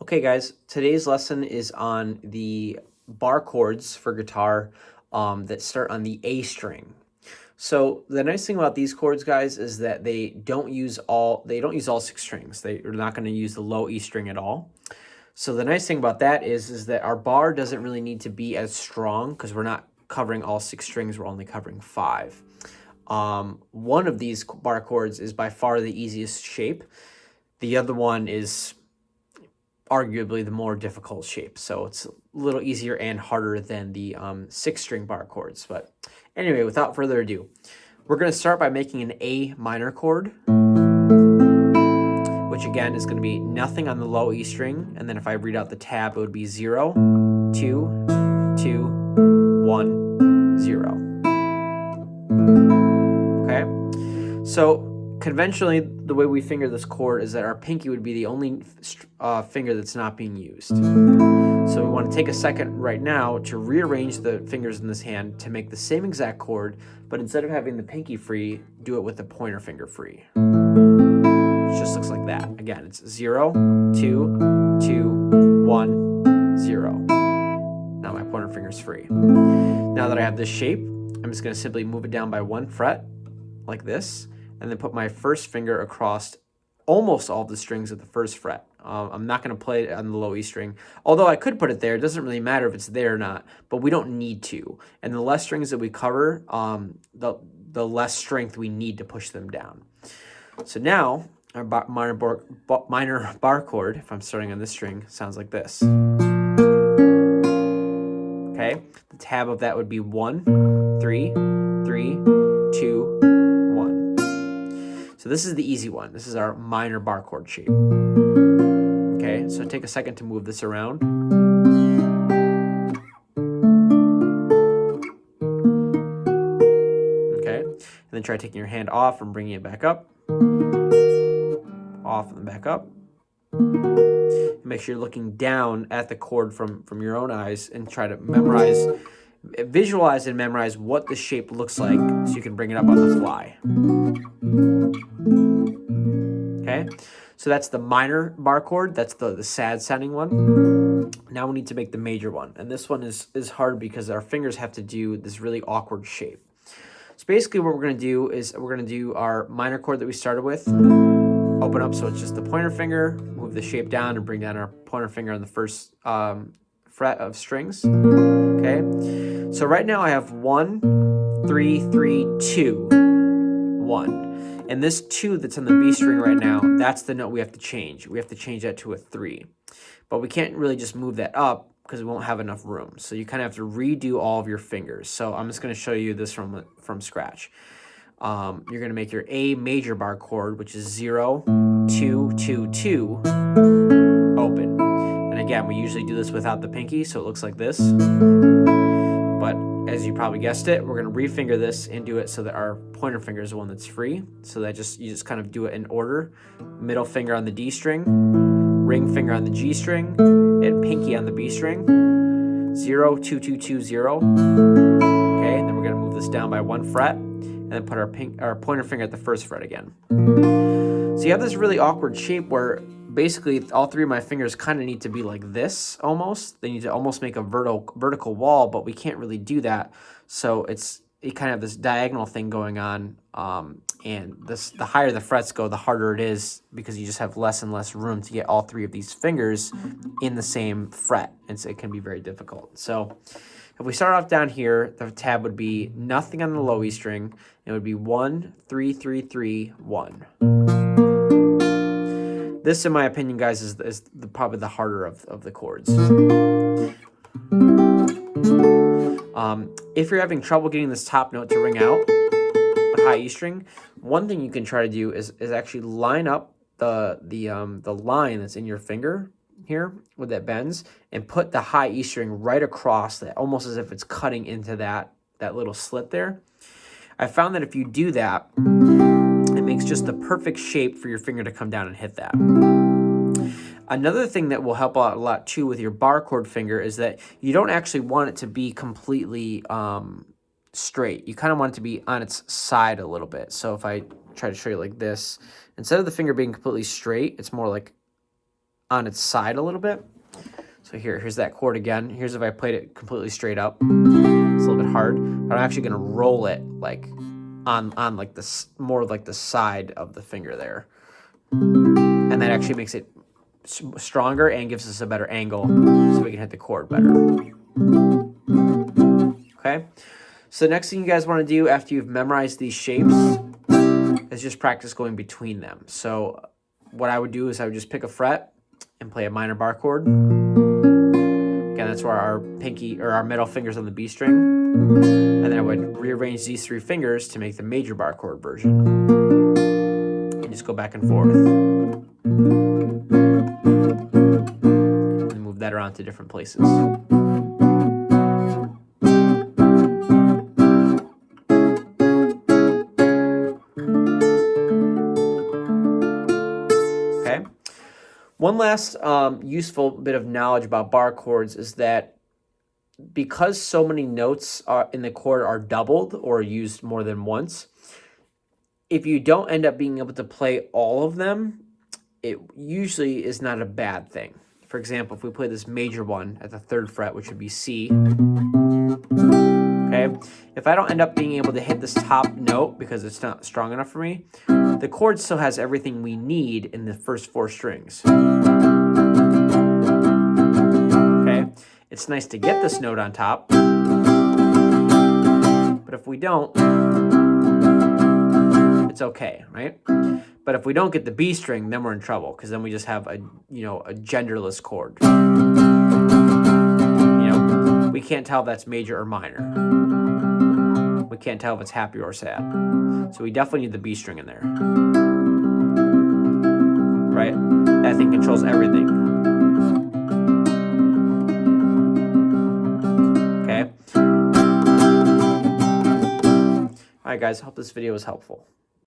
Okay, guys, today's lesson is on the bar chords for guitar that start on the A string. So the nice thing about these chords, guys, is that they don't use all six strings. They're not going to use the low E string at all. So the nice thing about that is that our bar doesn't really need to be as strong because we're not covering all six strings. We're only covering five. One of these bar chords is by far the easiest shape. The other one is arguably the more difficult shape. So it's a little easier and harder than the six-string bar chords. But anyway, without further ado, we're going to start by making an A minor chord, which again is going to be nothing on the low E string. And then if I read out the tab, it would be 0, 2, 2, 1, 0. Okay, so conventionally, the way we finger this chord is that our pinky would be the only finger that's not being used. So we want to take a second right now to rearrange the fingers in this hand to make the same exact chord, but instead of having the pinky free, do it with the pointer finger free. It just looks like that. Again, it's 0, 2, 2, 1, 0. Now my pointer finger's free. Now that I have this shape, I'm just going to simply move it down by 1 fret, like this, and then put my first finger across almost all the strings of the first fret. I'm not going to play it on the low E string, although I could put it there. It doesn't really matter if it's there or not, but we don't need to. And the less strings that we cover, the less strength we need to push them down. So now, our minor bar chord, if I'm starting on this string, sounds like this. Okay, the tab of that would be 1, 3, 3, 2, so this is the easy one. This is our minor bar chord shape. Okay, so take a second to move this around. Okay, and then try taking your hand off and bringing it back up. Off and then back up. And make sure you're looking down at the chord from your own eyes and try to visualize and memorize what the shape looks like so you can bring it up on the fly. Okay, so that's the minor bar chord. That's the sad sounding one. Now we need to make the major one. And this one is hard because our fingers have to do this really awkward shape. So basically what we're going to do is we're going to do our minor chord that we started with. Open up so it's just the pointer finger. Move the shape down and bring down our pointer finger on the first fret of strings. Okay, so right now I have 1, 3, 3, 2, 1. And this 2 that's on the B string right now, that's the note we have to change. We have to change that to a 3. But we can't really just move that up because we won't have enough room. So you kind of have to redo all of your fingers. So I'm just going to show you this from scratch. You're going to make your A major bar chord, which is 0, 2, 2, 2, open. And again, we usually do this without the pinky, so it looks like this. But as you probably guessed it, we're going to refinger this and do it so that our pointer finger is the one that's free. So that you just kind of do it in order. Middle finger on the D string, ring finger on the G string, and pinky on the B string. 0, 2, 2, 2, 0. Okay, and then we're going to move this down by 1 fret and then put our pointer finger at the first fret again. So you have this really awkward shape where basically all 3 of my fingers kind of need to be like this almost. They need to almost make a vertical wall, but we can't really do that. So you kind of have this diagonal thing going on. And the higher the frets go, the harder it is because you just have less and less room to get all 3 of these fingers in the same fret. And so it can be very difficult. So if we start off down here, the tab would be nothing on the low E string. It would be 1, 3, 3, 3, 1. This, in my opinion, guys, is probably the harder of the chords. If you're having trouble getting this top note to ring out, the high E string, one thing you can try to do is actually line up the line that's in your finger here where that bends and put the high E string right across that, almost as if it's cutting into that little slit there. I found that if you do that, it makes just the perfect shape for your finger to come down and hit that. Another thing that will help out a lot too with your bar chord finger is that you don't actually want it to be completely straight. You kind of want it to be on its side a little bit. So if I try to show you like this, instead of the finger being completely straight, it's more like on its side a little bit. So here's that chord again. Here's if I played it completely straight up. It's a little bit hard, but I'm actually gonna roll it like on like this, more like the side of the finger there. And that actually makes it stronger and gives us a better angle so we can hit the chord better. Okay, so the next thing you guys want to do after you've memorized these shapes is just practice going between them. So what I would do is I would just pick a fret and play a minor bar chord. Again, that's where our pinky or our middle finger's on the B string. And then I would rearrange these 3 fingers to make the major bar chord version. And just go back and forth. And move that around to different places. Okay. One last useful bit of knowledge about bar chords is that because so many notes in the chord are doubled or used more than once, if you don't end up being able to play all of them, it usually is not a bad thing. For example, if we play this major one at the 3rd fret, which would be C, okay? If I don't end up being able to hit this top note because it's not strong enough for me, the chord still has everything we need in the first 4 strings. Okay? It's nice to get this note on top, but if we don't, it's okay, right? But if we don't get the B string, then we're in trouble because then we just have a genderless chord. We can't tell if that's major or minor. We can't tell if it's happy or sad. So we definitely need the B string in there. Right? That thing controls everything. Okay? Alright guys, I hope this video was helpful.